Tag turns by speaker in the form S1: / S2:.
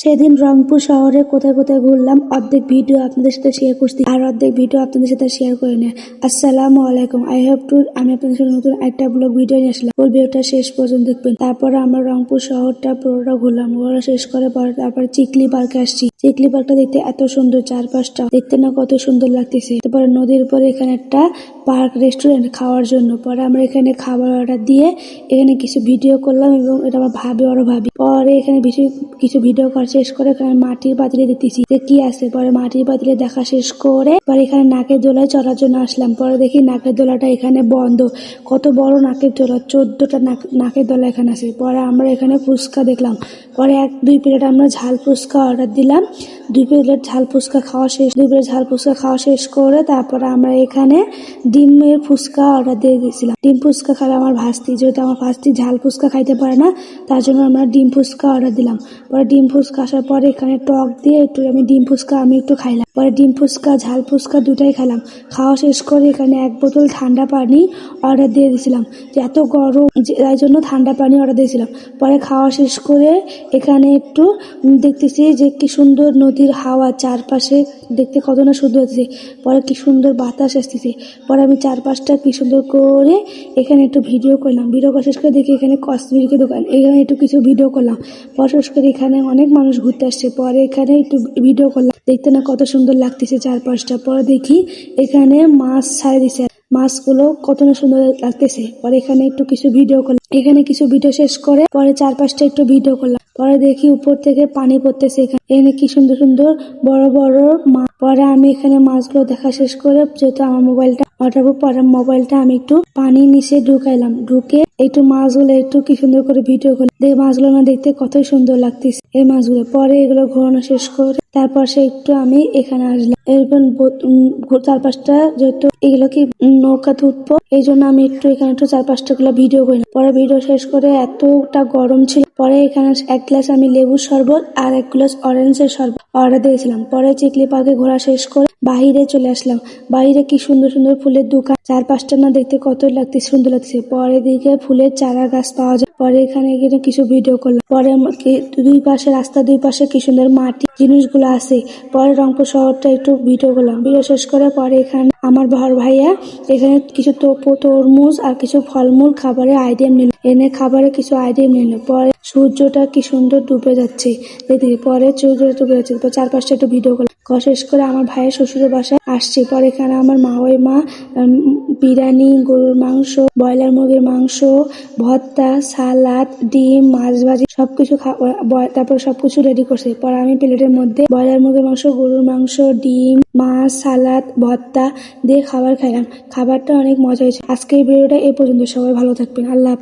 S1: সেদিন রংপুর শহরে কোথায় কোথায় ঘুরলাম, অর্ধেক ভিডিও আপনাদের সাথে শেয়ার করছি আর অর্ধেক ভিডিও আপনাদের সাথে শেয়ার করে নেয়। আসসালামু আলাইকুম, আমি আপনাদের সাথে নতুন একটা ব্লগ ভিডিও নিয়ে আসলাম। ফুল ভিডিওটা শেষ পর্যন্ত দেখবেন। তারপরে আমরা রংপুর শহরটা পুরোটা ঘুরলাম, ঘোরা শেষ করে পরে তারপরে চিকলি পার্কে আসছি। চিকলি পার্কটা দেখতে এত সুন্দর, চারপাশটা দেখতে না কত সুন্দর লাগতেছে। তারপরে নদীর উপরে এখানে একটা পার্ক রেস্টুরেন্ট খাওয়ার জন্য। পরে আমরা এখানে খাবার অর্ডার দিয়ে এখানে কিছু ভিডিও করলাম এবং এটা আমার ভাবি। পরে এখানে কিছু ভিডিও করা শেষ করে এখানে মাটির পাতিলে দিতেছি যে কি আছে। পরে মাটির পাতিলে দেখা শেষ করে পরে এখানে নাকের দোলায় চড়ার জন্য আসলাম। পরে দেখি নাকের দোলাটা এখানে বন্ধ। কত বড় নাকের দোলা, 14টা নাকের দোলা এখানে আছে। পরে আমরা এখানে ফুচকা দেখলাম। পরে 2 প্লেট আমরা ঝাল ফুচকা অর্ডার দিলাম। 2 প্লেট ঝাল ফুচকা খাওয়া শেষ করে তারপরে আমরা এখানে ডিমের ফুচকা অর্ডার দিয়ে দিয়েছিলাম। ডিম ফুচকা খাবে আমার ভাস্তি, যেহেতু আমার ভাস্তি ঝাল ফুচকা খাইতে পারে না, তার জন্য আমরা ডিম ফুচকা অর্ডার দিলাম। পরে ডিম ফুচকা আসার পরে এখানে টক দিয়ে একটু ডিম ফুচকা আমি একটু খাইলাম। পরে ডিম ফুচকা ঝাল ফুচকা দুটাই খেলাম। খাওয়া শেষ করে এখানে 1 বোতল ঠান্ডা পানি অর্ডার দিয়ে দিয়েছিলাম, যে এত গরম তাই জন্য ঠান্ডা পানি অর্ডার দিয়েছিলাম। পরে খাওয়া শেষ করে এখানে একটু দেখতেছি যে কি সুন্দর নদীর হাওয়া, চারপাশে দেখতে কত না সুন্দর হচ্ছে। পরে কি সুন্দর বাতাস আসতেছে। পরে আমি চারপাশটা কি সুন্দর করে এখানে একটু ভিডিও করলাম। ভিডিও করা শেষ করে দেখি এখানে কসমেটিকের দোকান, এখানে একটু কিছু ভিডিও করলাম। পরে শেষ করে এখানে অনেক মানুষ ঘুরতে আসছে। পরে এখানে একটু ভিডিও করলাম, দেখতে না কত সুন্দর লাগতেছে চারপাশটা। পরে দেখি এখানে মাছ ছাড়ে দিছে, মাছগুলো কত না সুন্দর লাগতেছে। পরে এখানে একটু কিছু ভিডিও করলাম, এখানে কিছু ভিডিও শেষ করে পরে চারপাশটা একটু ভিডিও করলাম। পরে দেখি উপর থেকে পানি পড়তেছে, এখানে কি সুন্দর সুন্দর বড় বড় মাছ। পরে আমি এখানে মাছগুলো দেখা শেষ করে, যেহেতু আমার মোবাইলটা পরে মোবাইলটা আমি একটু পানি নিচে ঢুকাইলাম, ঢুকে একটু মাছগুলো একটু কি সুন্দর করে ভিডিও করলাম। মাছগুলো না দেখতে কতই সুন্দর লাগতেছে এই মাছগুলো। পরে এগুলো ঘোরানো শেষ করে তারপর একটু আমি এখানে আসলাম। এরপর চারপাশটা যেহেতু এগুলো কি নৌকাতে উঠবো, এই জন্য আমি একটু এখানে একটু 4-5টা গুলো ভিডিও করি। পরে ভিডিও শেষ করে এতটা গরম ছিল, পরে এখানে 1 গ্লাস আমি লেবুর শরবত আর 1 গ্লাস অরেঞ্জের শরবত অর্ডার দিয়েছিলাম। পরে চিকলি পার্কে ঘোরা শেষ করে বাহিরে চলে আসলাম। বাহিরে কি সুন্দর সুন্দর ফুলের দোকান, চারপাশটা না দেখতে কত সুন্দর লাগছে। পরে দিকে ফুলের চারা গাছ পাওয়া যায়। পরে এখানে গিয়ে কিছু ভিডিও করলাম। পরে রাস্তার 2 পাশে কি সুন্দর মাটি জিনিসগুলো আছে। পরে রংপুর শহরটা একটু ভিডিও করলাম। ভিডিও শেষ করে পরে এখানে আমার বড় ভাইয়া এখানে কিছু তরমুজ আর কিছু ফলমূল খাবারের আইটেম নিল, খাবারে কিছু আইটেম নিল। পরে সূর্যটা কি সুন্দর ডুবে যাচ্ছে, এদিকে পরে সূর্যটা ডুবে যাচ্ছে। চারপাশটা একটু ভিডিও করলাম। শেষ করে আমার ভাইয়ের শ্বশুরের বাসায় আসছি। পরে এখানে আমার মা বিরিয়ানি, গরুর মাংস, ব্রয়লার মুরগির মাংস, ভর্তা, সালাদ, ডিম, মাছ ভাজি সবকিছু তারপর সবকিছু রেডি করছে। পরে আমি প্লেটের মধ্যে ব্রয়লার মুরগির মাংস, গরুর মাংস, ডিম, মাছ, সালাদ, ভর্তা দিয়ে খাবার খাইলাম। খাবারটা অনেক মজা হয়েছে। আজকে এই ভিডিওটা এই পর্যন্ত। সবাই ভালো থাকবেন। আল্লাহ।